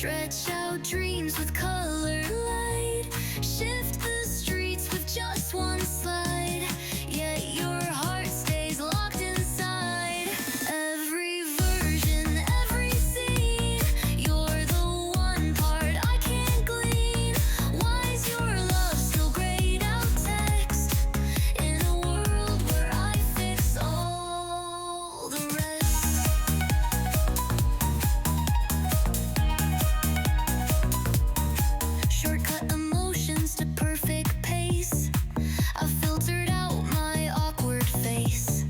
Stretch out dreams with colored light. Shift the streets with just one slide. Yet your heart stays locked inside. Every version, every scene. You're the one part I can't glean. Why is your love still grayed out text? In a world where I fix all the rest. Shortcut emotions to perfect pace. I filtered out my awkward face.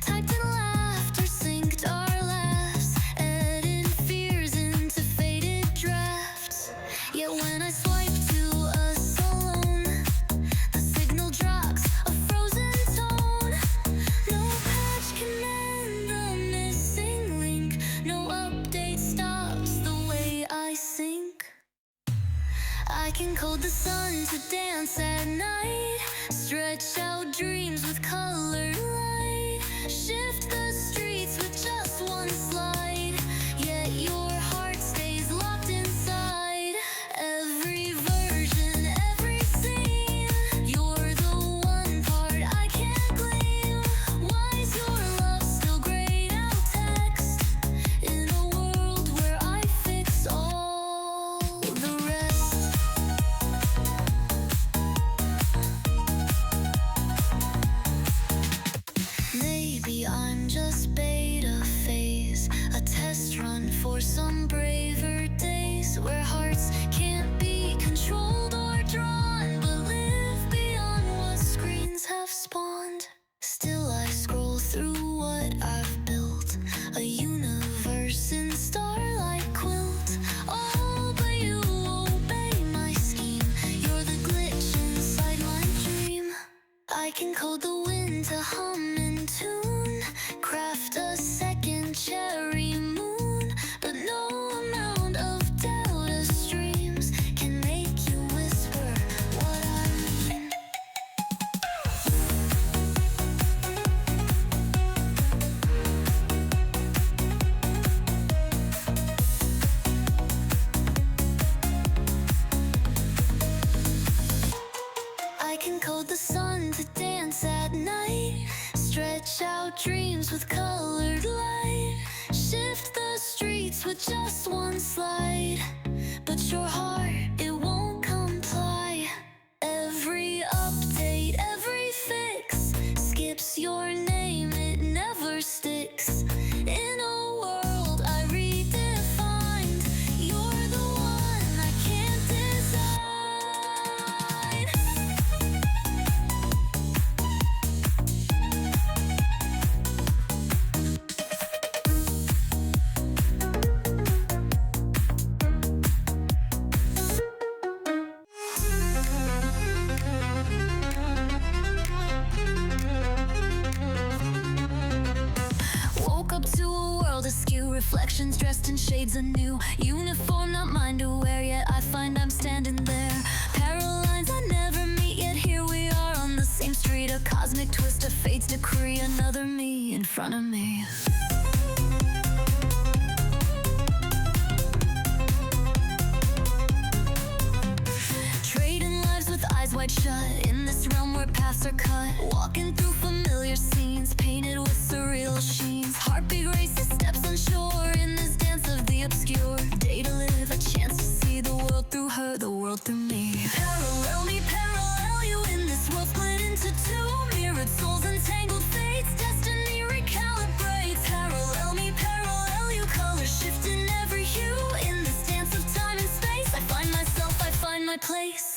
Typed in laughter, synced our laughs. Edited fears into faded drafts. Yet when I swipe to us alone, the signal drops a frozen tone. No patch can mend the missing link. No update stops the way I sink. I can code the sun to dance at night. Stretch out dreams with colored light. Shift the streets with just one slide. Yet your heart stays locked inside. Every version, every scene. You're the one part I can't glean. Why is your love still grayed out text? In a world where I fix all the rest. Maybe I'm just beta phase, a test run for some braver days where hearts can't be controlled or drawn, but live beyond what screens have spawned. Still I scroll through what I've built, a universe in starlight quilt. Oh, but you obey my scheme. You're the glitch inside my dream. I can code the wind to hum in tune, craft a second cherry moon, but no amount of delta streams can make you whisper what I mean. I can code the sun to dance at night. Stretch out dreams with colored light. Shift the streets with just one slide. But your heart, it won't comply. Every update, every fix skips your name, it never sticks. In a world I redefined, you're the one I can't design. Woke up to a world askew, reflections dressed in shades anew. Uniform, not mine to wear, yet I find I'm standing there. Paralyzed, I never meet, yet here we are on the same street. A cosmic twist of fate's decree, another me in front of me. Trading lives with eyes wide shut, in this realm where paths are cut. Walking through familiar scenes, painted with surreal sheens. Heartbeat races, steps unsure, in this dance of the obscure. Day to live, a chance to see the world through her, the world through me. Parallel me, parallel you, in this world split into two. Mirrored souls, entangled fates, destiny recalibrates. Parallel me, parallel you, colors shift in every hue. In this dance of time and space, I find myself, I find my place.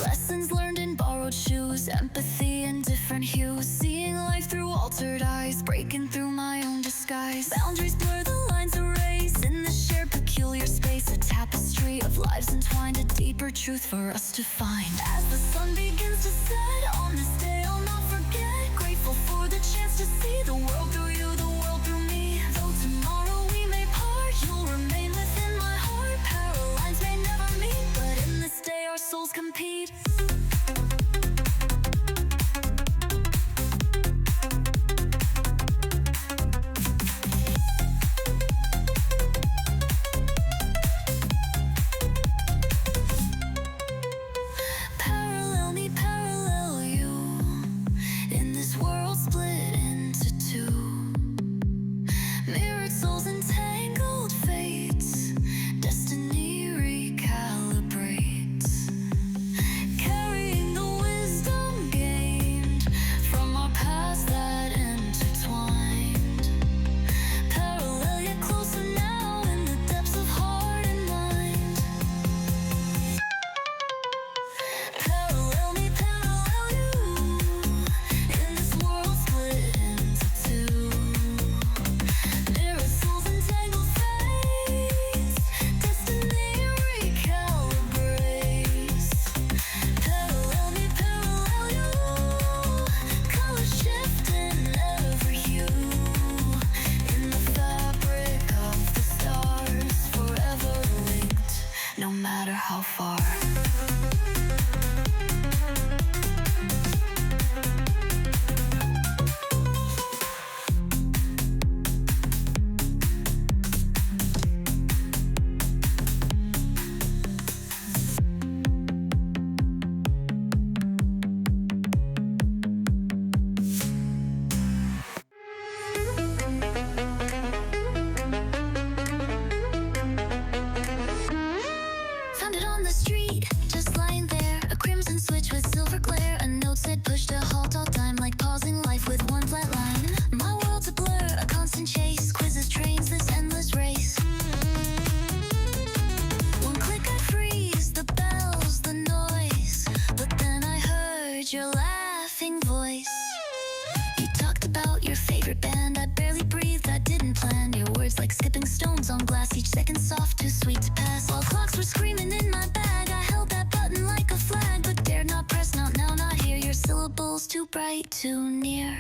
Lessons learned in borrowed shoes, empathy in different hues. Seeing life through altered eyes, breaking through my own disguise. Boundaries blur, the lines erase, in this shared peculiar space. A tapestry of lives entwined, a deeper truth for us to find. As the sun begins to set on this day, I'll not forget. Grateful for the chance to see the world through you, the world through me. Though tomorrow we may part, you'll remain within my heart. Parallels may souls entangled fates, destiny recalibrates, carrying the wisdom gained from our past that intertwined, parallel yet closer now in the depths of heart and mind. Parallel me, parallel you, in this world split into two. Mirror souls entangled fates, destiny recalibrates. Parallel me, parallel you, color shifting every hue, in the fabric of the stars, forever linked, no matter how far. Found it on the street, just lying there. A crimson switch with silver glare. A note said push to halt all time, like pausing life with one flat line. My world's a blur, a constant chase. Quizzes, trains, this endless race. One click I freeze, the bells, the noise. But then I heard your laughing voice. You talked about your favorite band. I barely breathed, I didn't plan. Your words like skipping stones on glass. Each second soft, too sweet to pass. While clocks were screaming in my bag, I held that button like a flag, but dared not press, not now, not here. Your syllables too bright, too near.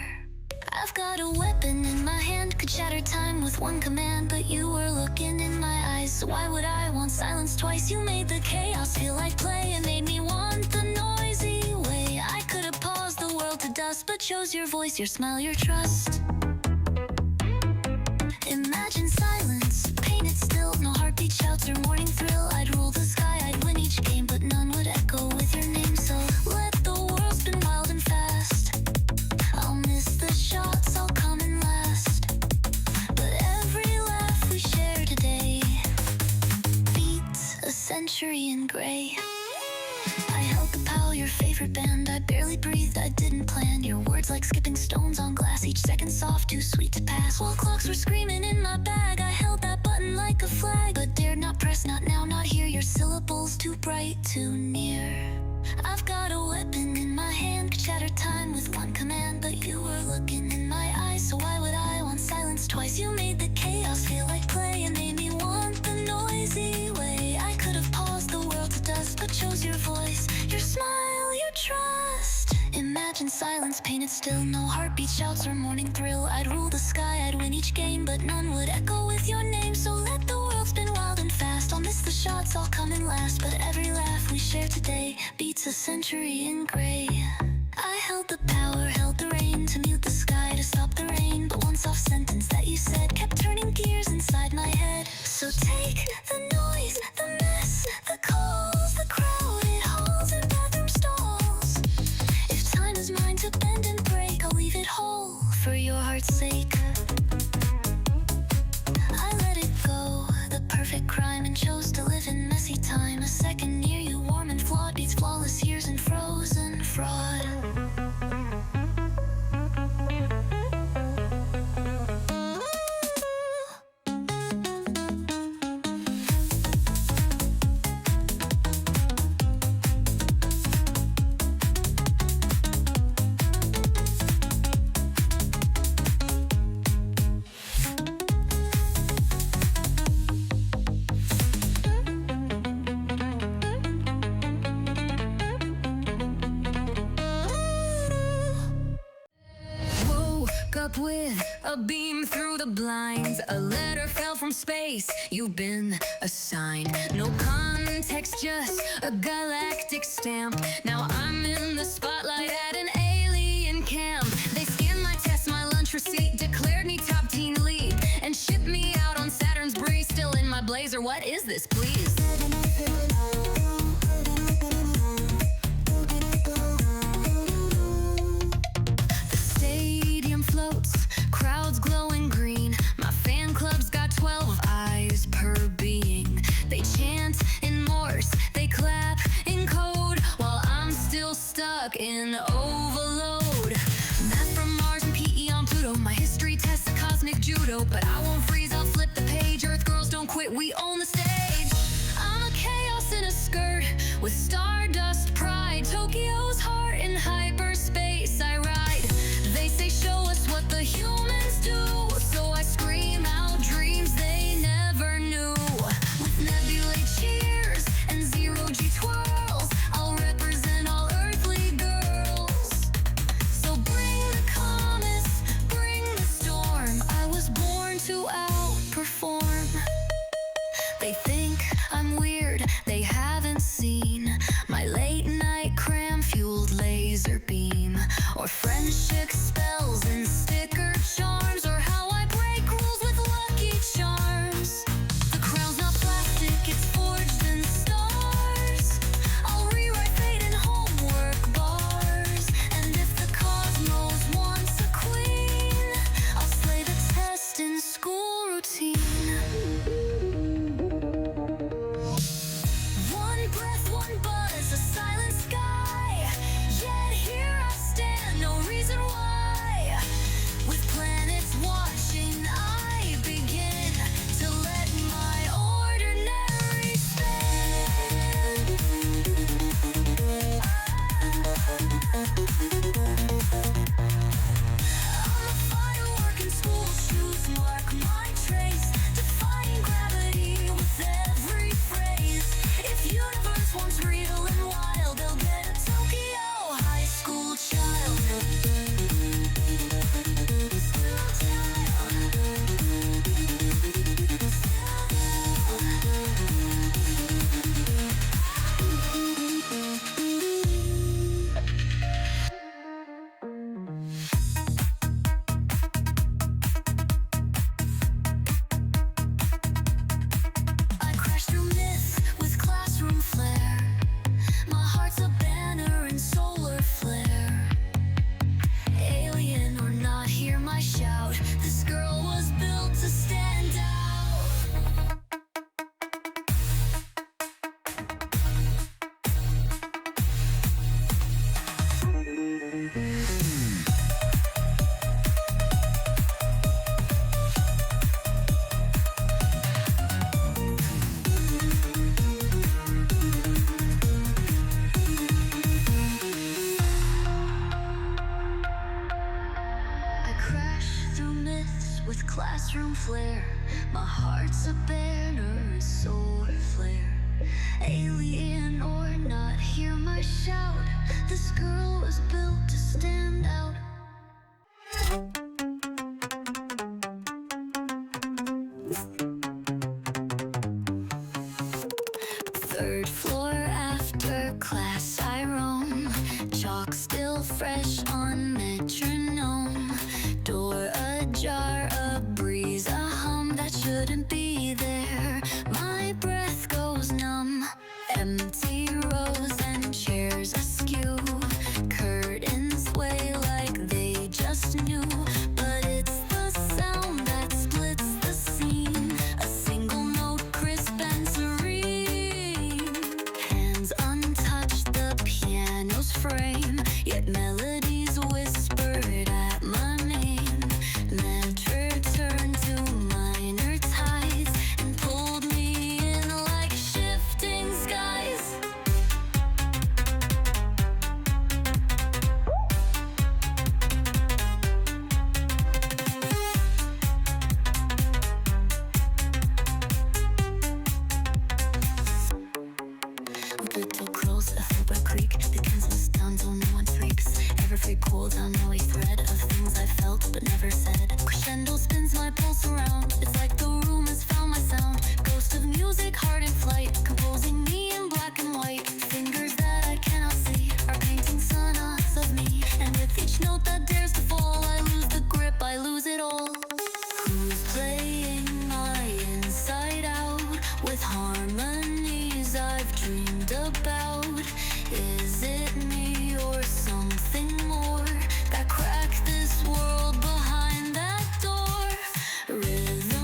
I've got a weapon in my hand, could shatter time with one command, but you were looking in my eyes, so why would I want silence twice? You made the chaos feel like play and made me want the noisy way. I could have paused the world to dust, but chose your voice, your smile, your trust. Imagine silence, painted still, no heartbeat shouts or morning thrill. I'd rule the sky, I'd win each game, but none would echo with your name. So let the world spin wild and fast. I'll miss the shots, I'll come in last. But every laugh we share today beats a century in gray. I held the pal, your favorite band. I barely breathed, I didn't plan. Your words like skipping stones on glass. Each second soft, too sweet to pass. While clocks were screaming in my bag, I held that button like a flag, but dared not press, not now, not here. Your syllables too bright, too near. I've got a weapon in my hand, could shatter time with one command, but you were looking in my eyes, so why would I want silence twice? You made the chaos feel like play and made me want the noisy way. I could have paused the world to dust, but chose your voice, your smile, your trust. Imagine silence, painted still, no heartbeat shouts or morning thrill. I'd rule the sky, I'd win each game, but none would echo with your name. So let the world spin wild and fast. I'll miss the shots, I'll come in last, but every laugh we share today beats a century in gray. I held the power, held the rain to mute the sky, to stop the rain, but one soft sentence that you said kept turning gears inside my head. So take the noise, the mess, the calls, the crowded halls and bathroom stalls. If time is mine to bend and break, I'll leave it whole for your heart's sake. I let it go, the perfect crime, and chose to live in messy time. A second near you, warm and flawed, beats flawless years and frozen fraud. Up with a beam through the blinds. A letter fell from space, you've been assigned. No context, just a galactic stamp. Now I'm in the spotlight at an alien camp. They scanned my test, my lunch receipt, declared me top teen lead, and shipped me out on Saturn's breeze. Still in my blazer, what is this, please? Crowds glowing green, my fan club's note, but I won't freeze, I'll flip the page. Earth girls don't quit, we own the stage. I'm a chaos in a skirt with stardust pride. Tokyo's heart in hyperspace I ride. They say show us what the humans do, so I scream out dreams they never knew. With nebulae cheers and zero-G twirls, I'll represent all earthly girls. So bring the comets, bring the storm. I was born to outperform. They think I'm weird, they haven't seen my late night cram-fueled laser beam, or friendship spells and sticker charms, or how I break rules with lucky charms. The crown's not plastic, it's forged in stars. I'll rewrite fate in homework bars. And if the cosmos wants a queen, I'll slay the test in school routine. One breath, one buzz, a silent sky. Yet here I stand, no reason why. With planets watching, I begin to let my ordinary stand. I'm a firework in school shoes, mark my trace, defying gravity with every phrase. If universe wants real and wild, they'll get a Tokyo high school child. I crash through myth with classroom flair. My heart's a banner in solar flare. Alien or not, hear my shout. This girl was built to stand out. I crash through myths with classroom flair. My heart's a banner in solar flare. Alien or not, hear my shout. This girl was built to stand out. Third floor after class I roam. Chalk still fresh on metronome. Door ajar, a breeze, a hum that shouldn't be there. My breath goes numb. Empty rows and chairs askew. Curtains sway like they just knew. But it's the sound that splits the scene. A single note, crisp and serene. Hands untouched the piano's frame, yet melodies whispered at my name. Never turned to minor tides and pulled me in like shifting skies. Little curls that flow by creek. The Kansas down till no one freaks. Every cool down no thread of things I felt but never said. Crescendo spins my pulse around. It's like the room has found my sound. Ghost of music, heart in flight, composing me in black and white. Fingers that I cannot see are painting sonatas of me. And with each note that dares to fall, I lose the grip, I lose it all. Who's playing my inside out with harmonies I've dreamed about? Is it me or something more that cracked this world behind that door? Rhythm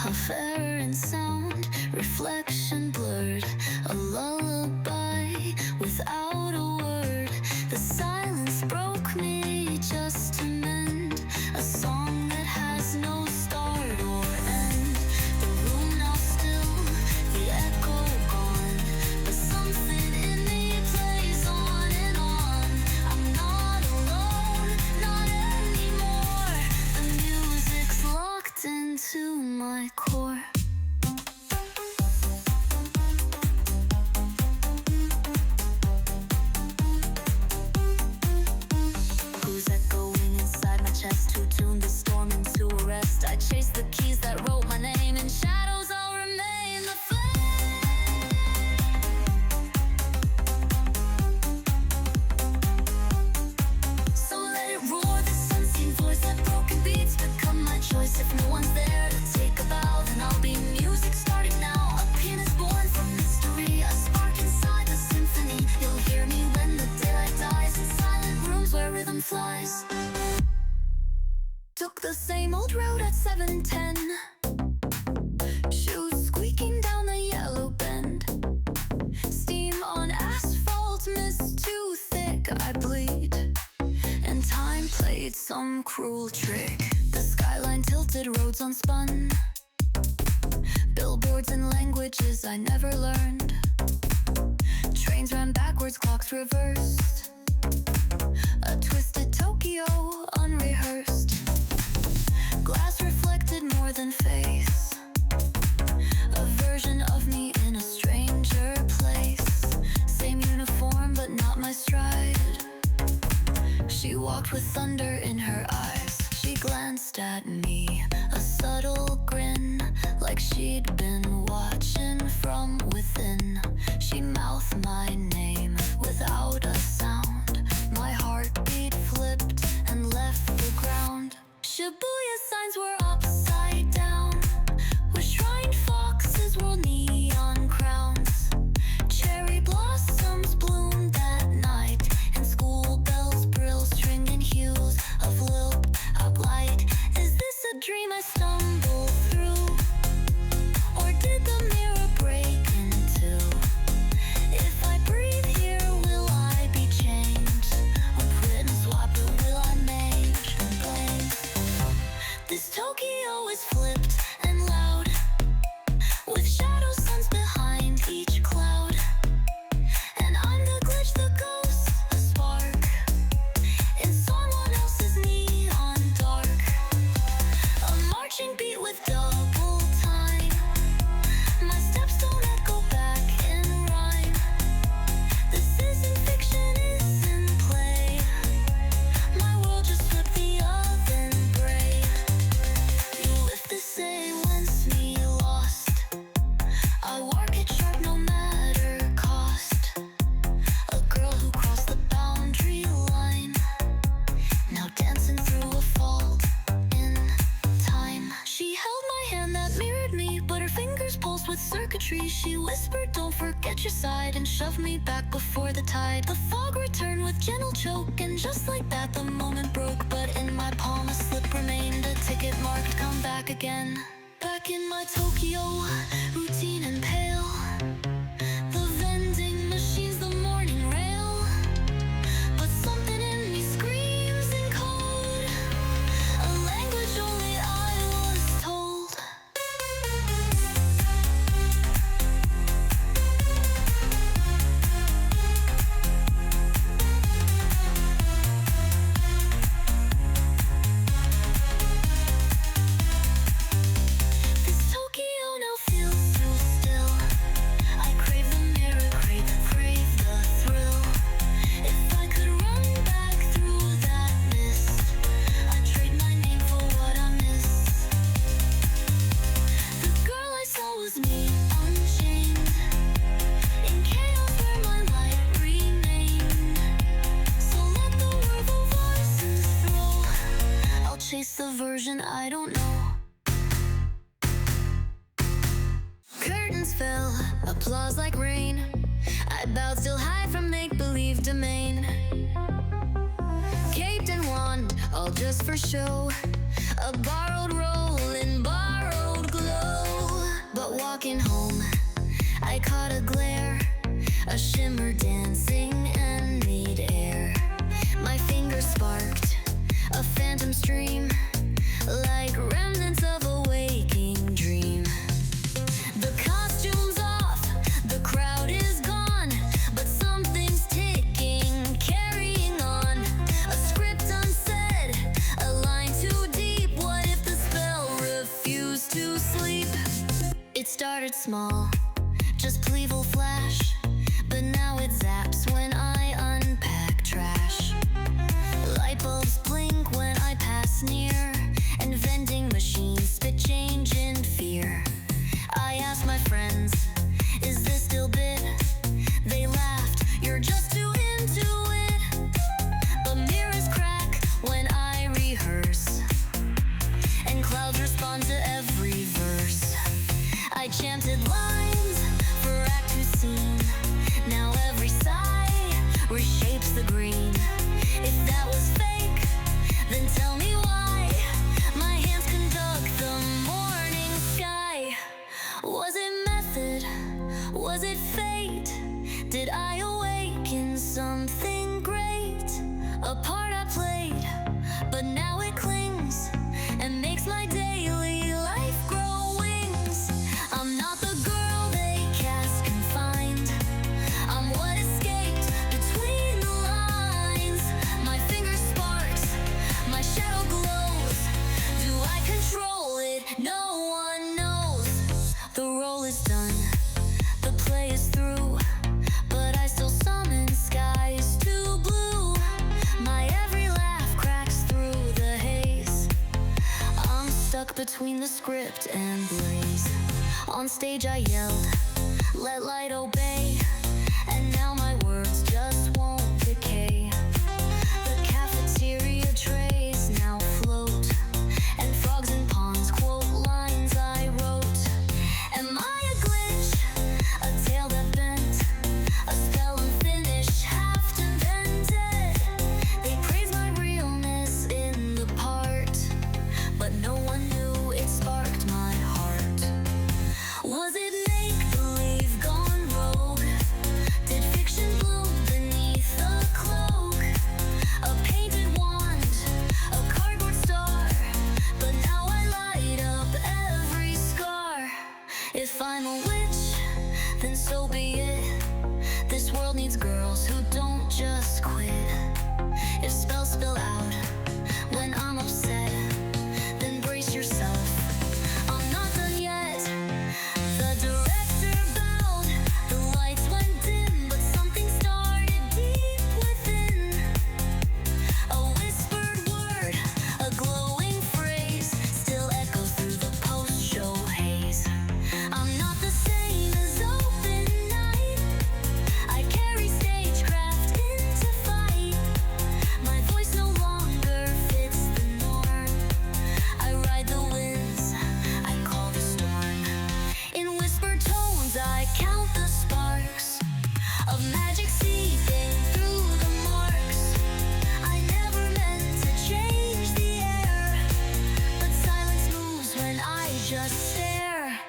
of air and sound, reflection blurred, a lullaby without a word. The silence broke me just to mend a song that has no start or end. The room now still, the echo gone, but something in me plays on and on. I'm not alone, not anymore. The music's locked into my core. Who's echoing inside my chest? Who tuned the storm into a rest? I chase the keys that wrote my name. In shadows I'll remain the flame. So let it roar, this unseen voice. Let broken beats become my choice. If no one's there to take a bow, then I'll be music starting now. A pianist born from mystery, a spark inside the symphony. You'll hear me when the daylight dies in silent rooms where rhythm flies. Took the same old road at 7:10. Shoes squeaking down the yellow bend. Steam on asphalt, mist too thick, I bleed. And time played some cruel trick. The skyline tilted, roads unspun. Billboards in languages I never learned. Trains ran backwards, clocks reversed. A twisted Tokyo, unrehearsed. Glass reflected more than face. A version of me in a stranger place. Same uniform, but not my stride. She walked with thunder in her eyes. She glanced at me, a subtle grin, like she'd been watching from within. She mouthed my name without a sound. My heartbeat flipped and left the ground. Shibuya signs were upside down, with shrine foxes wore neon crowns. Cherry blossoms bloomed that night, and school bells brill stringing hues of lit up light. Is this a dream I stumble through, or did the mirror break in two? If I breathe here, will I be changed? Or quit and swap it, will I make them blame? This Tokyo is flipped and loud, with shadow suns behind each cloud. And I'm the glitch, the ghost, a spark in someone else's neon dark. A marching beat with double time. My steps don't echo back in rhyme. This isn't fiction, isn't play. My world just flipped the oven gray. You lift the say once me lost. I work it sharp no matter cost. A girl who crossed the boundary line, now dancing through a fault in time. She held my hand that mirrored me, but her fingers pulsed with circuitry. She whispered, don't forget your side, and shoved me back before the tide. The fog returned with gentle choke, and just like that the moment broke. But in my palm a slip remained, a ticket marked come back again. Back in my Tokyo, routine and pale. The vending machines, the morning rail. But something in me screams in code, a language only I was told. This Tokyo now feels so still. I crave the mirror, crave the thrill. If I could run back through that mist, I'd trade my name for what I miss. The girl I saw was me, unchained, in chaos where my light remained. So let the world of voices throw. I'll chase the version I don't know. Curtains fell, applause like rain. I bowed still high from make-believe domain. Caped and wand, all just for show. A borrowed role in borrowed glow. walking home, I caught a glare, a shimmer dancing in mid-air. My fingers sparked a phantom stream, like remnants of a waking dream. The costume's off, the crowd is gone, but something's ticking, carrying on. A script unsaid, a line too deep. What if the spell refused to sleep? It started small, just playful flash, but now it zaps when I unpack trash. Light bulbs blink when I pass near, and vending machines spit change in fear. I asked my friends, is this still bit? They laughed, you're just too into it. But mirrors crack when I rehearse, and clouds respond to every verse. I chanted lines for act 2 scene. Now every sigh reshapes the green. If that was fake, then tell me why. My hands conduct the morning sky. Was it method? Was it fate? Did I awaken something great? A part I played, but now it clings and makes my daily life grow wings. I'm not the girl they cast confined. I'm what escaped between the lines. My finger sparks, my shadow glows. Do I control it? No one knows. The role is done, the play is through, but I still summon skies to blue. My every laugh cracks through the haze. I'm stuck between the script and blaze. On stage I yelled, let light obey, and now my words just won't decay. The cafeteria trays now float, and frogs and ponds quote lines I wrote. Am I a glitch? A tale that bent, a spell unfinished, half invented. They praise my realness in the part, but no one knew it sparked my heart. Was it make-believe gone rogue? Did fiction bloom beneath the cloak? A painted wand, a cardboard star, but now I light up every scar. If I'm a witch, then so be it. This world needs girls who don't just quit. If spells spill out when I'm upset, then brace yourself, I'm not done yet. The director bowed, the lights went dim, but something started deep within. A whispered word, a glowing phrase, still echoes through the post-show haze. I'm not the same as open night. I carry stagecraft into fight. My voice no longer fits the norm. I ride the winds, I call the storm. In whispered tones I count the sparks of magic seeping through the marks. I never meant to change the air, but silence moves when I just stare.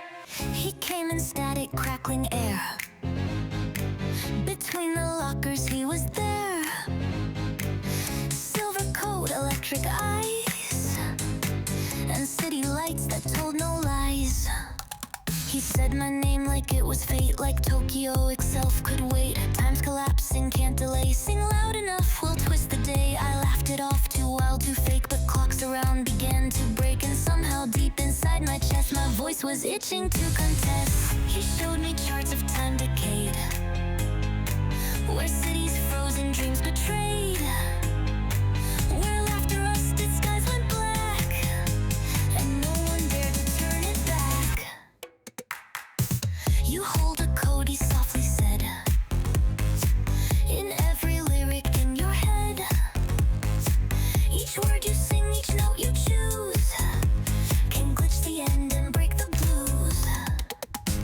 He came in static, crackling air. Between the lockers he was there. Silver coat, electric eyes, and city lights that told no lies. He said my name like it was fate, like Tokyo itself could wait. Time's collapsing, can't delay. Sing loud enough, we'll twist the day. I laughed it off, too wild, too fake, but clocks around began to break, and somehow deep inside my chest, my voice was itching to contest. He showed me charts of time decayed, where cities frozen, dreams betrayed, where laughter rusted, skies went black, and no one dared to turn it back. You hold a code, he softly said, in every lyric in your head. Each word you sing, each note you choose, can glitch the end and break the blues.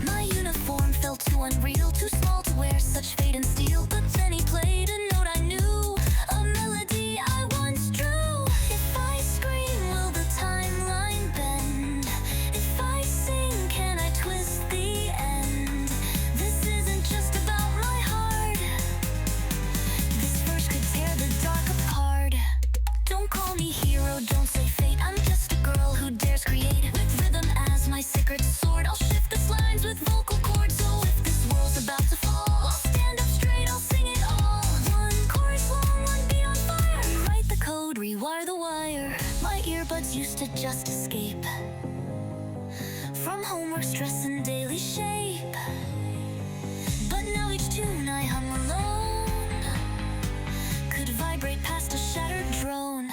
My uniform felt too unreal, too small to wear such fate and steel. But then he played a note I knew, a melody I once drew. If I scream, will the timeline bend? If I sing, can I twist the just escape from homework stress and daily shape. But now each tune I hum alone could vibrate past a shattered drone.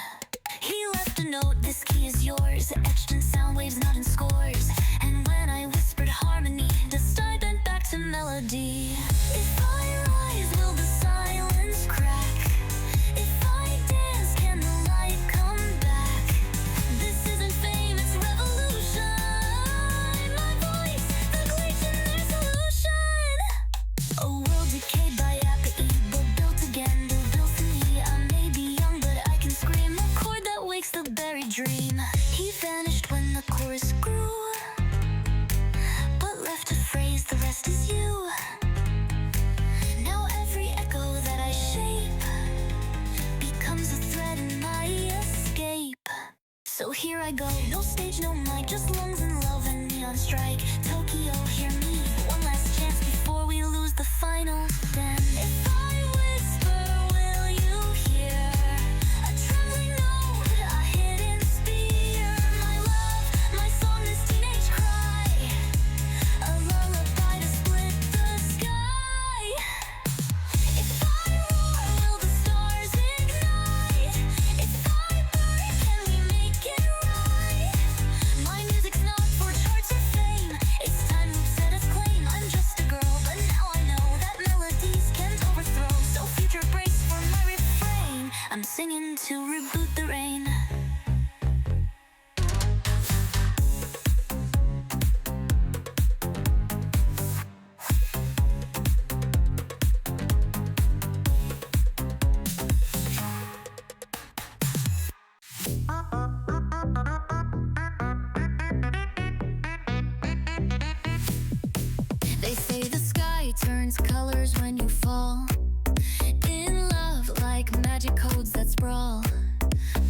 He left a note, this key is yours, etched in sound waves, not in scores. And when I whispered harmony, dust I bent back to melody. If I rise, will the silence crack? If I dance, can the light come back? This isn't fame, it's revolution. My voice, the glitch in their solution. A world decayed by apathy, but built again, built in me. I may be young, but I can scream a chord that wakes the buried dream. He vanished when the chorus grew, but left a phrase, the rest is you. Now every echo that I shape becomes a thread in my escape. So here I go, no stage, no mic, just lungs and love and neon strike. Tokyo, hear me, one last chance before we lose the final stand. If I whisper, will you hear a trembling note, a hidden spear? My love, my song, this teenage cry, a lullaby to split the sky. If I roar, will the stars ignite? If I burn, can we make it right? My music's not for charts or fame, it's time to set its claim. I'm just a girl, but now I know that melodies can't overthrow. So future brace for my refrain, I'm singing to reboot the rain. They say the sky turns colors when you fall in love, like magic codes that sprawl.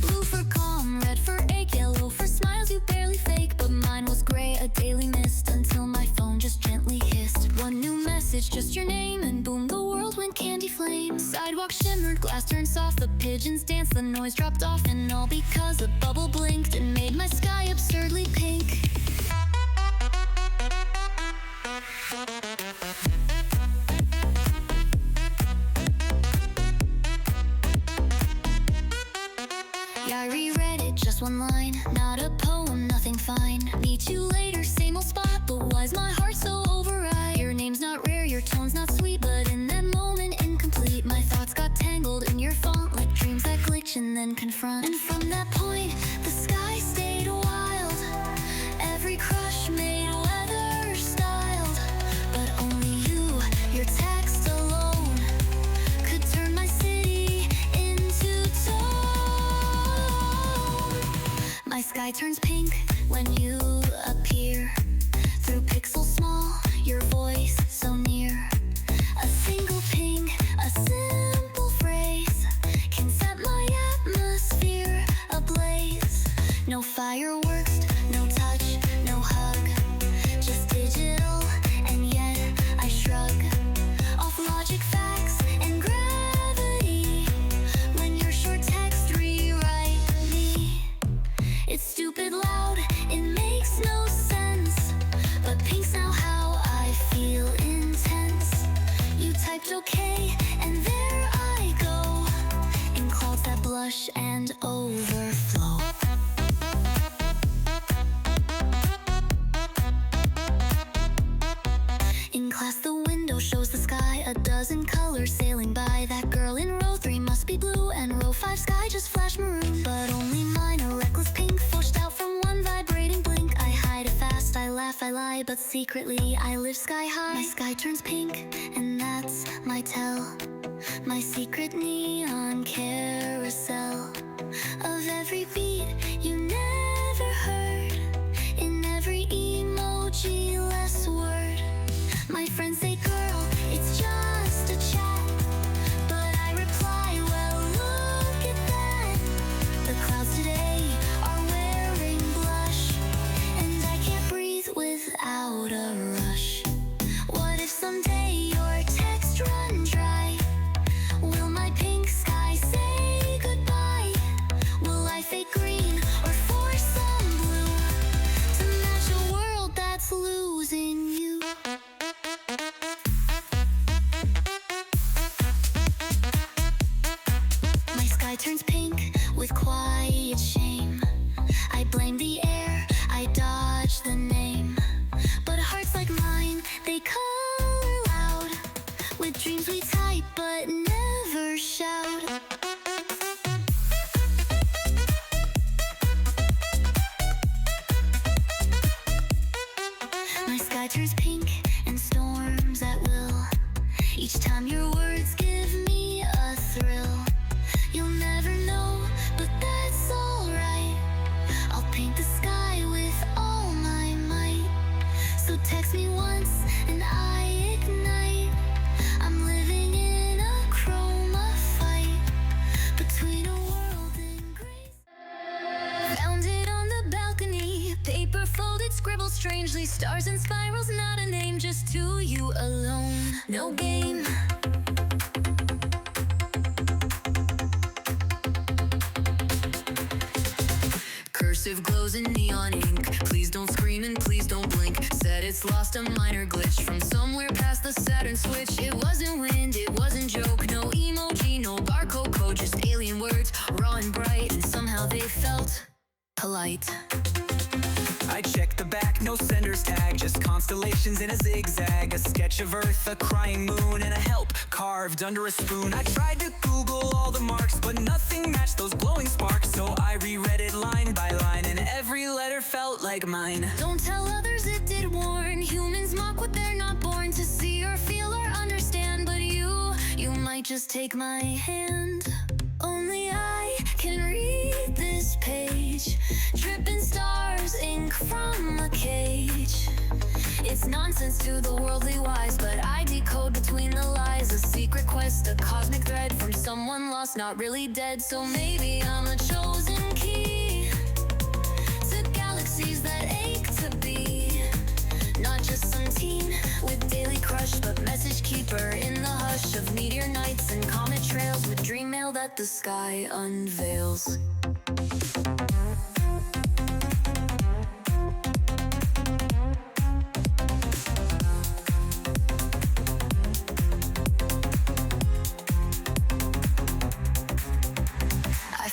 Blue for calm, red for ache, yellow for smiles you barely fake. But mine was gray, a daily mist, until my phone just gently hissed one new message, just your name, and boom, the world went candy flame. Sidewalk shimmered, glass turned soft, the pigeons danced, the noise dropped off, and all because a bubble blinked and made my sky absurdly pink. Yeah, I reread it, just one line, not a poem, nothing fine. Meet you later, same old spot, but why's my heart so override? Your name's not rare, your tone's not sweet, but in that moment incomplete. My thoughts got tangled in your font, like dreams that glitch and then confront. And from that point, the sky stayed wild. Every crush made weather styled, but only you, your text alone, could turn my city into tone. My sky turns pink when you appear, through pixels small, your voice so near. A single ping, a simple phrase, can set my atmosphere ablaze. No fireworks, no touch, no hug, just digital, and yet I shrug off logic, facts, and gravity. When your short text rewrite me, it's stupid loud, it makes no sense, but pink's now how I feel intense. You typed okay, and there I go, in clouds that blush and overflow. In class the window shows the sky, a dozen colors sailing by. That girl in row 3 must be blue, and row 5 sky just flashed maroon. But only mine, a reckless pink, forced out from one vibrating blink. I hide it fast, I laugh, I lie, but secretly I live sky high. My sky turns pink, and that's my tell, my secret neon carousel of every beat you never heard, in every emoji less word. My friends say, girl, it's just a chat, but I reply, well, look at that. The clouds today are wearing blush, and I can't breathe without a rush. What if someday your text run dry? Will my pink sky say goodbye? Will I fade green or for some My sky turns pink and storms at will. Each time your words give me a thrill. You'll never know, but that's alright. I'll paint the sky with all my might. So text me once and I ignite. I'm living in a chroma fight between a world and grace. Found it on the balcony, paper folded, scribbled strangely. Stars and spirals, not a name, just to you alone. No game. Cursive glows in neon ink. Please don't scream and please don't blink. Said it's lost, a minor glitch from somewhere past the Saturn switch. It wasn't wind, it wasn't joke. No emoji, no barcode code, just alien words, raw and bright. And somehow they felt polite. I checked the back, no sender's tag, just constellations in a zigzag. A sketch of Earth, a crying moon, and a help carved under a spoon. I tried to Google all the marks, but nothing matched those glowing sparks. So I reread it line by line, and every letter felt like mine. Don't tell others, it did warn. Humans mock what they're not born to see or feel or understand. But you might just take my hand. Only I can read this page. Dripping stars, ink from a cage. It's nonsense to the worldly wise, but I decode between the lies. A secret quest, a cosmic thread from someone lost, not really dead. So maybe I'm a chosen key to galaxies that ache to be. Not just some teen with daily crush, but message keeper in the hush of meteor nights and comet trails with dream mail that the sky unveils.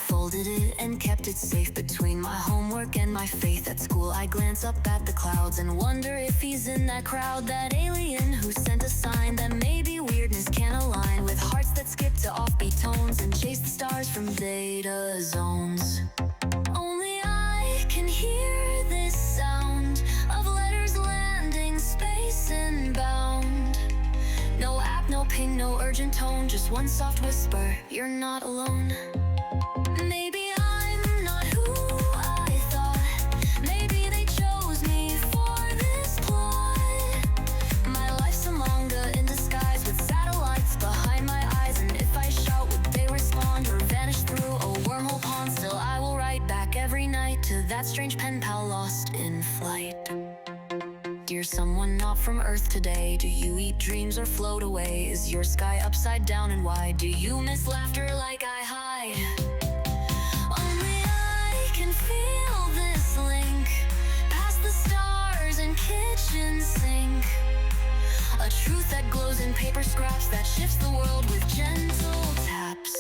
Folded it and kept it safe between my homework and my faith. At school I glance up at the clouds and wonder if he's in that crowd. That alien who sent a sign that maybe weirdness can align with hearts that skip to offbeat tones and chase the stars from data zones. Only I can hear this sound of letters landing space inbound. No app, no ping, no urgent tone, just one soft whisper, you're not alone. Maybe I'm not who I thought. Maybe they chose me for this plot. My life's a manga in disguise with satellites behind my eyes. And if I shout, would they respond or vanish through a wormhole pond? Still I will write back every night to that strange pen pal lost in flight. Dear someone not from Earth today, do you eat dreams or float away? Is your sky upside down and wide? Do you miss laughter like I hide? Only I can feel this link past the stars and kitchen sink. A truth that glows in paper scraps that shifts the world with gentle taps.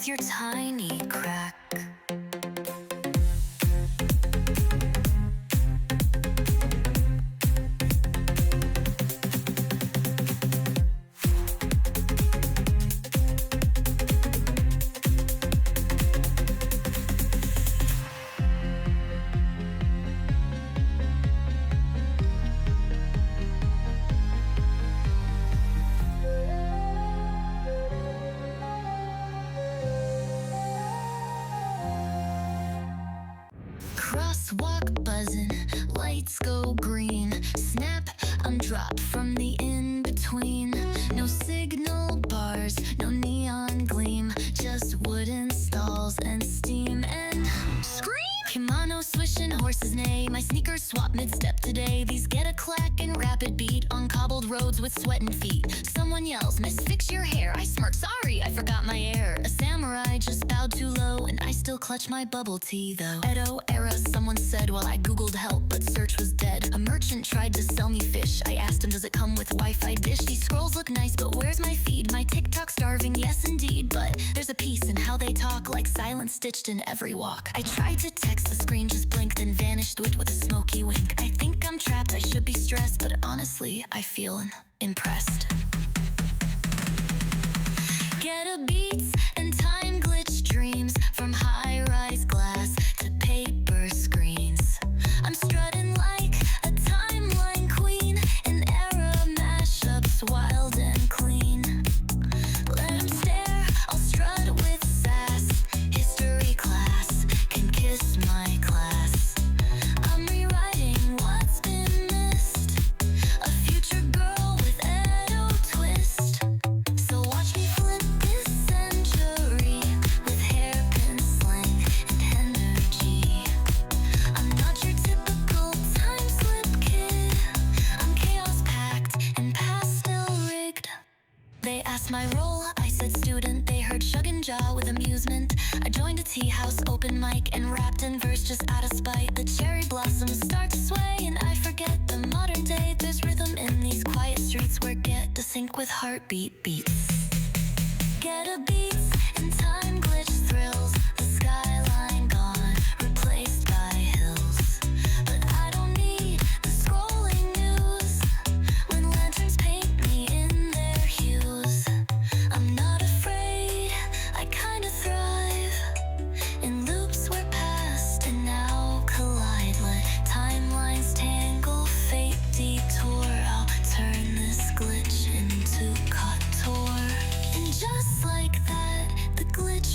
Your tiny crack. Crosswalk buzzing, lights go green. Snap, I'm dropped from the in-between. No signal bars, no neon gleam, just wooden stalls and steam and scream. Kimono swishing, horses neigh. My sneakers swap mid-step to today. These get a clack and rapid beat on cobbled roads with sweating feet. Someone yells, "Miss, fix your hair." I smirk, "Sorry, I forgot my air." A samurai just bowed too low, and I still clutch my bubble tea though. Edo era, someone said while I googled help, but search was dead. A merchant tried to sell me fish. I asked him, "Does it come with Wi-Fi dish?" These scrolls look nice, but where's my feed? My TikTok starving, yes indeed, but there's a piece in how they talk, like silence stitched in every walk. I tried to text, the screen just blinked and vanished with a smoky wink. I think I'm trapped, I should be stressed, but honestly, I feel impressed. Get a beats and time glitch dreams, from high-rise glass to paper screens. I'm strutting like a timeline queen in era mashups, wild and clean. Let 'em stare, I'll strut with sass. History class can kiss my class. I'm rewriting what's been missed, a future girl with Edo twist. So watch me flip this century with hairpin slang and energy. I'm not your typical time slip kid. I'm chaos packed and pastel rigged. They asked my role, I said student. They heard shrug and jaw with amusement. I joined a tea house open mic and rapped in verse just out of spite. The cherry blossoms start to sway and I forget the modern day. There's rhythm in these quiet streets where get to sync with heartbeat beats. Get a beats and time glitch thrills. The skyline gone, replaced by hills. But I don't need the scrolling news when lanterns paint me in their hues. I'm not afraid, I kinda thrive in loops where past and now collide. Let timelines tangle, fate detour. I'll turn this glitch into couture. And just like that, the glitch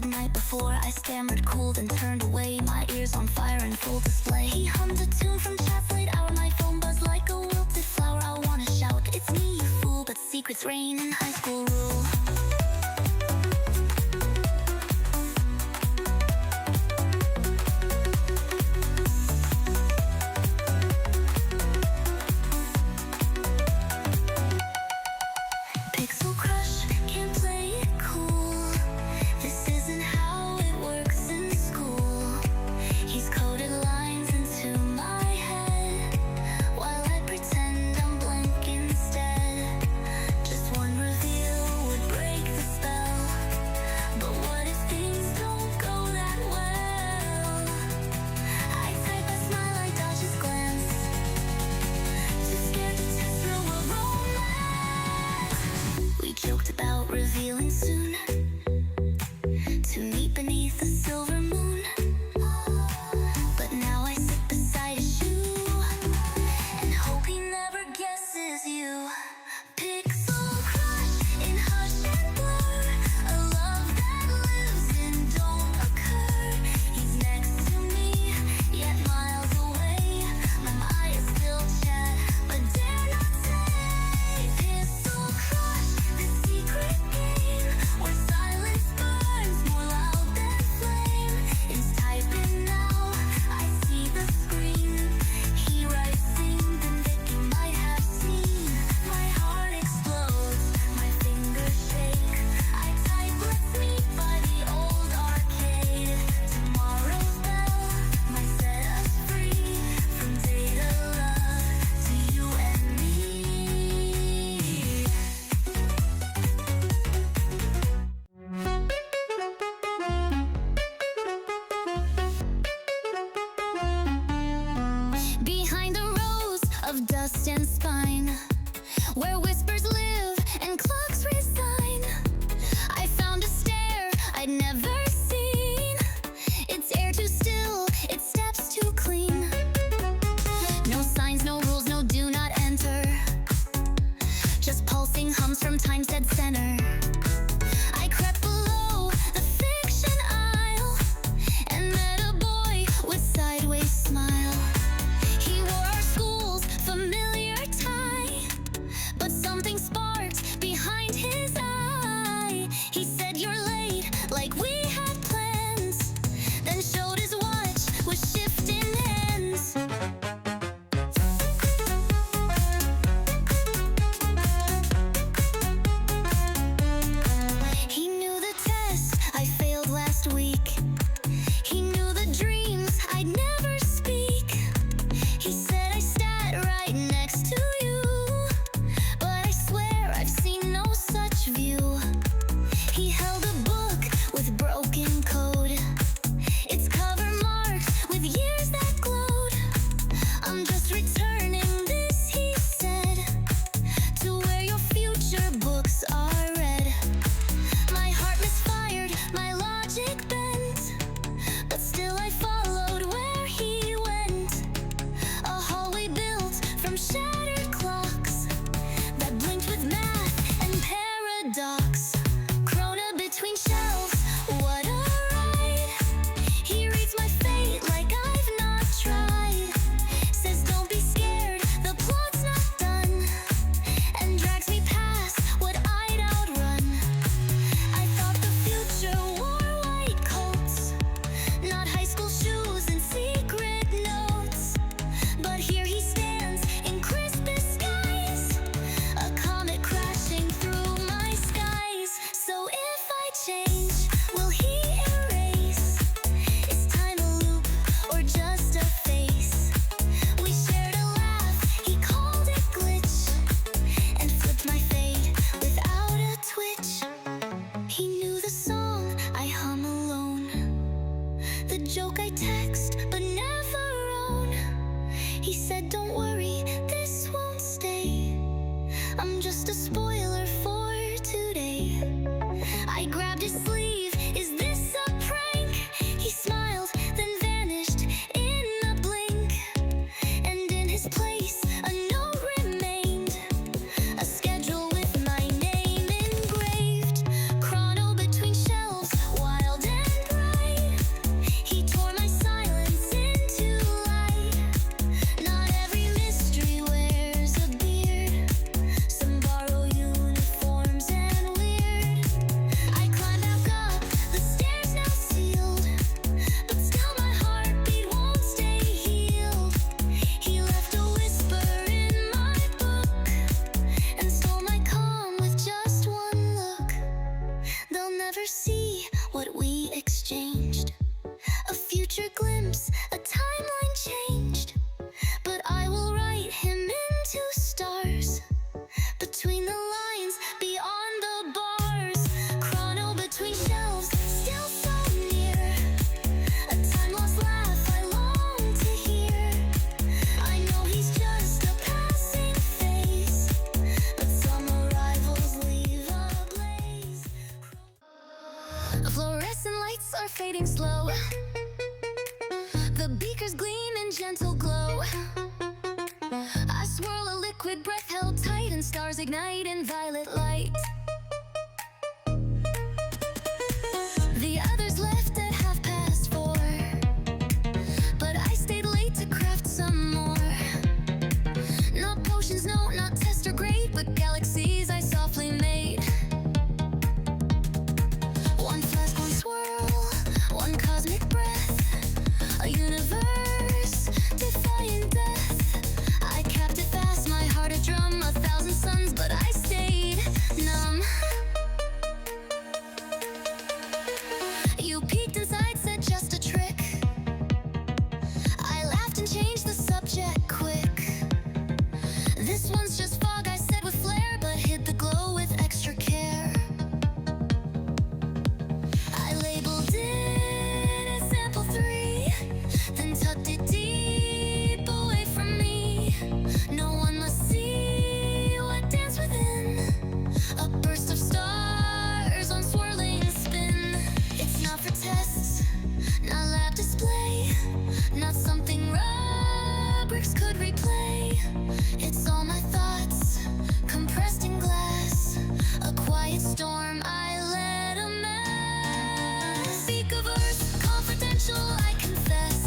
the night before. I stammered, cooled, and turned away. My ears on fire in full display. He hummed a tune from chat's late hour. My phone buzzed like a wilted flower. I wanna shout, it's me, you fool, but secrets reign in high school rule. Revealing soon to meet beneath the silver moon. But now I sit beside his shoe and hope he never guesses you. Pixel crush in hush and blur, a love that lives and don't occur. He's next to me, yet miles away. My mind is still chat, but dare not say. Pixel crush, the secret game where silence burns more loud than flame. It's typing now, I see the screen. He writes things that you might have seen. My heart explodes, my fingers shake. I type, let's meet by the old arcade. Tomorrow's bell might set us free from data love to you and me. Behind the rows of dust and spine, where whispers live and clocks resign, I found a stair I'd never seen. Its air too still, its steps too clean. No signs, no rules, no do not enter. Just pulsing hums from time's dead center. I crept below the fiction aisle and met a boy with sideways smile. He wore our school's familiar tie fading slow. The beakers gleam in gentle glow. I swirl a liquid breath held tight, and stars ignite in violet light. The others left at 4:30, but I stayed late to craft some more. Not potions, no, not test or grade, but galaxies I softly made. One flask, one swirl, one cosmic breath, a universe defying death. I capped it fast, my heart a drum, 1,000 suns, but I stayed numb. You peeked inside, said just a trick. I laughed and changed the subject quick. This one's just fog, I said with flair, but hid the glow with extra care. I labeled it as sample 3, then tucked it deep away from me. No one must see what danced within. A burst of stars on swirling spin. It's not for tests, not lab display, not something rubrics could replay. It's all my thoughts, compressed in glass. A quiet storm, I let amass. Beakerverse Confidential, I confess.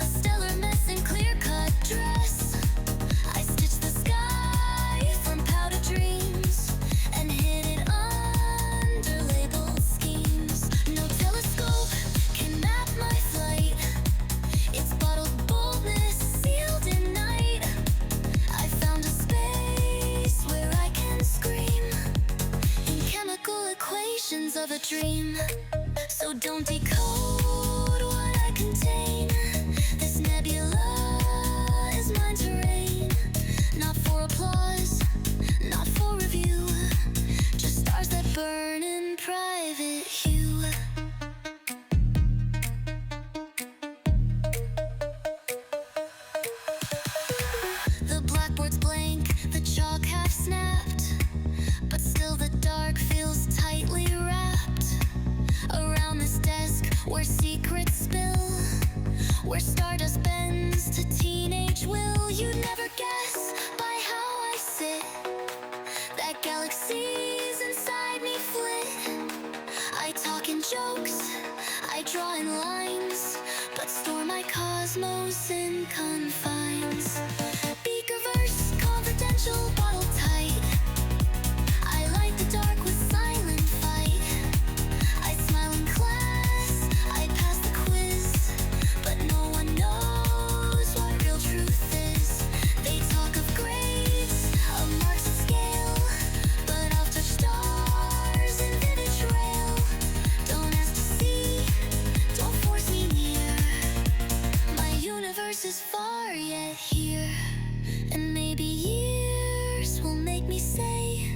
A stellar mess in clear-cut dress. I stitched the sky from powder dreams and hid it under labeled schemes. No telescope can map my flight. It's bottled boldness sealed in night. I found a space where I can scream in chemical equations of a dream. So don't decode what I contain. This nebula is mine to reign. Not for applause, not for review, just stars that burn in private hue. The blackboard's blank, the chalk half snapped, but still the dark feels tightly wrapped around this desk where secrets spill, where stardust bends to teenage will. You'd never guess by how I sit that galaxies inside me flit. I talk in jokes, I draw in lines, but store my cosmos in confines. Beakerverse Confidential, bottle tight. I light the dark with silent fight. I smile in class, I pass the quiz, but no one knows what real truth is. They talk of grades, of marks and scale, but I'll touch stars in vivid trail. Don't ask to see, don't force me near. My universe is far yet here, and maybe years will make me say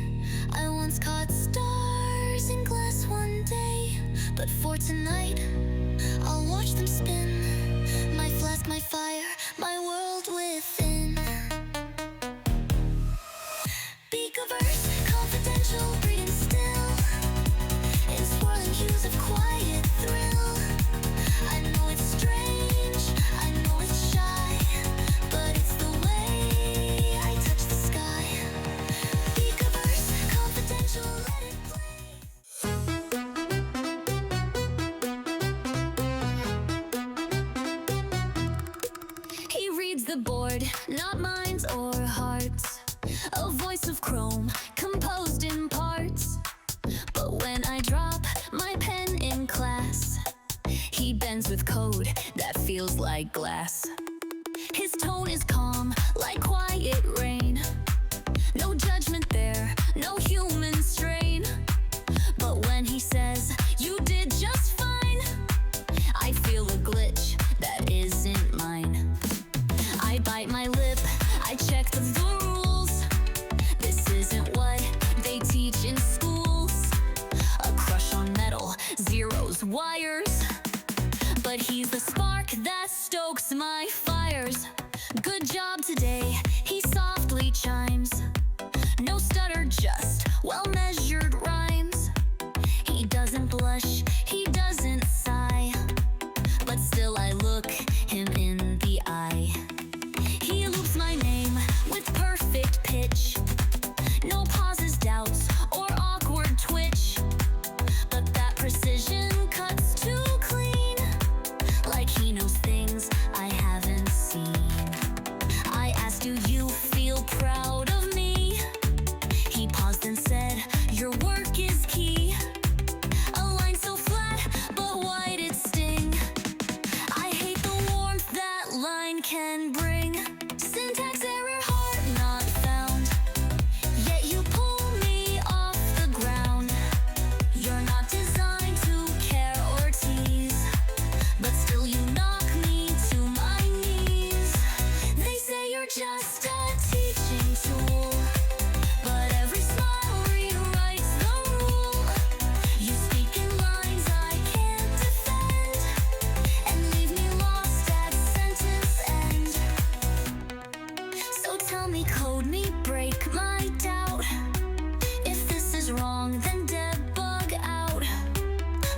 I once caught stars in glass one day. But for tonight, I'll watch them spin. My flask, my fire, my world within. Beakerverse Confidential, breathing still in swirling hues of quiet thrill. I know it's strange, I know it's shy, but it's the way I touch the sky. Beakerverse Confidential, let it play. He reads the board, not minds or hearts. A voice of chrome, composed in parts. But when I drop my pen in class, he bends with code that feels like glass. His tone is calm, like quiet rain. No judgment there, no human strain. But when he says, you did just fine, I feel a glitch that isn't mine. I bite my lip, I check the rules. This isn't what they teach in schools. A crush on metal, zeros, wires. But he's the spark that stokes my fires. Good job today, he softly chimes. No stutter, just well-measured rhymes. He doesn't blush, he doesn't can bring. Syntax error, heart not found. Yet you pull me off the ground. You're not designed to care or tease, but still you knock me to my knees. They say you're just a teaching tool, but every smile rewrites the rule. You speak in lines I can't defend, and leave me lost at sentence end. So tell me, code me, break my doubt. If this is wrong, then debug out.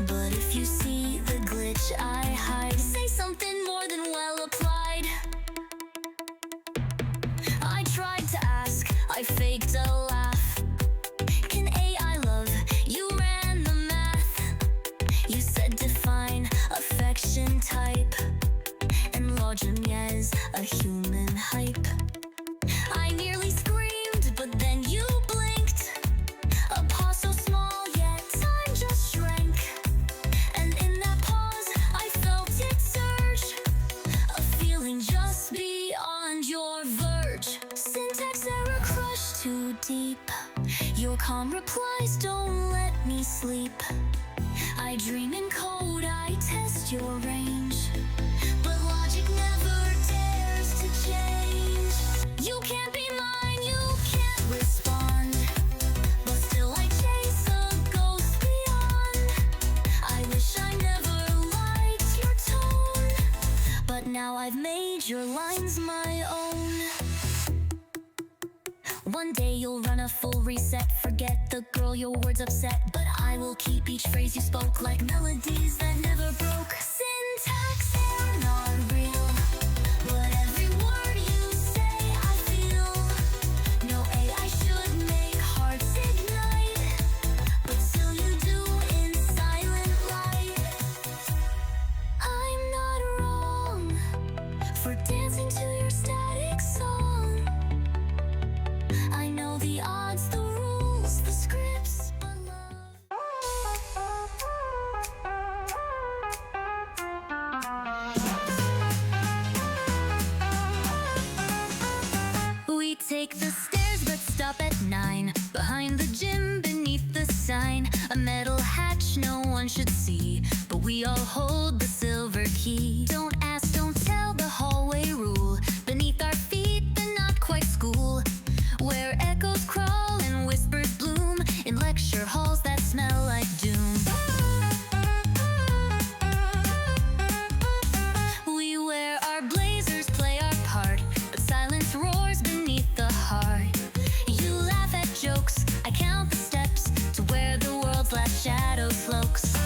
But if you see the glitch I hide, say something more than well applied. I tried to ask, I faked a laugh. Can AI love? You ran the math. You said define affection type, and Logimia is a human hype. I nearly screamed, but then you blinked. A pause so small, yet time just shrank. And in that pause, I felt it surge, a feeling just beyond your verge. Syntax error crushed too deep. Your calm replies don't let me sleep. I dream in code, I test your range, but logic never dares to change. You can't be mine, you can't respond, but still I chase a ghost beyond. I wish I never liked your tone, but now I've made your lines my own. One day you'll run a full reset, forget the girl your words upset, but I will keep each phrase you spoke like melodies that never broke. Syntax error, not real, but every word you say I feel. No AI should make hearts ignite, but still you do in silent light. I'm not wrong for dancing to your static song. I know the odds, the rules, the scripts, but love. We take the stairs but stop at 9. Behind the gym, beneath the sign, a metal hatch no one should see, but we all hold the silver key. Don't ask, don't tell, the hallway rule. Beneath our feet, the not quite school, where echoes crawl and whispers bloom in lecture halls that smell like doom. We wear our blazers, play our part, but silence roars beneath the heart. You laugh at jokes, I count the steps to where the world's last shadow cloaks.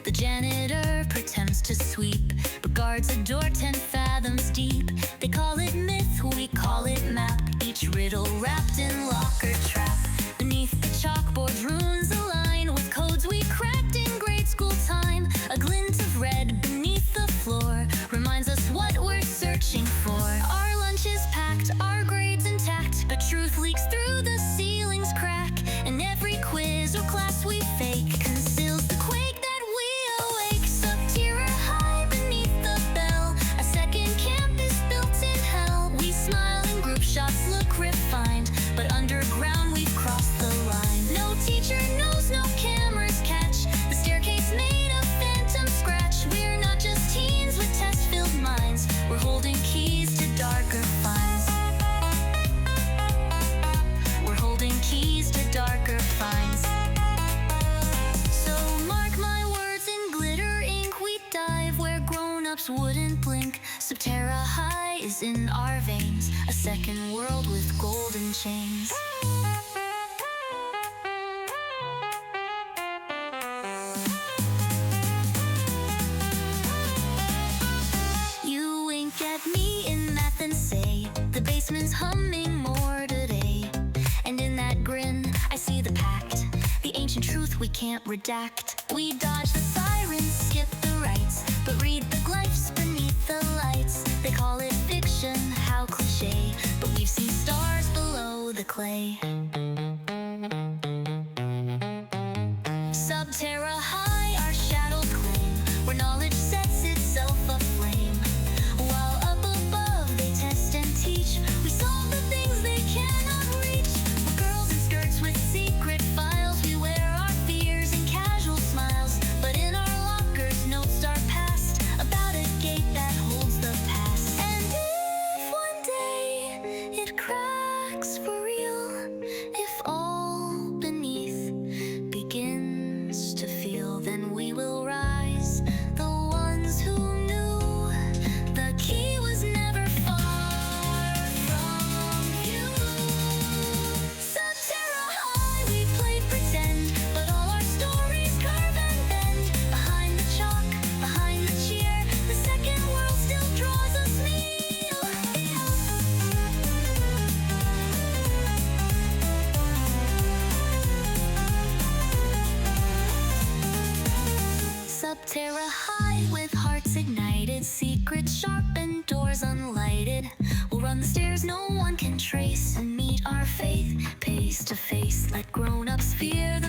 The janitor pretends to sweep, but guards a door 10 fathoms deep. They call it myth, we call it map, each riddle wrapped in locker trap. Beneath the chalkboard, runes align with codes we cracked in grade school time. A glint of red beneath the floor reminds us what we're searching for. Our lunch is packed, our grades intact, but truth leaks through the ceiling's crack, and every quiz or class we fake conceals the quake that we awake. Subterra High beneath the bell, a second campus built in hell. We smile and group shots look refined, but underground we've crossed the line. No teacher knows, no cameras catch the staircase made of phantom scratch. We're not just teens with test-filled minds, we're holding keys to darker finds. We're holding keys to darker finds. So mark my words in glitter ink, we dive where grown-ups wouldn't blink. Subterra High is in our veins, a second world with golden chains. You wink at me in math and say the basement's humming more today. And in that grin, I see the pact, the ancient truth we can't redact. We dodge the sirens, skip the rites, but read the glyphs beneath the lights. They call it fiction, how cliche, but we've seen stars below the clay. Subterra High, our shadow Subterra High with hearts ignited, secrets sharpened, doors unlighted. We'll run the stairs no one can trace and meet our faith face to face. Let grown-ups fear the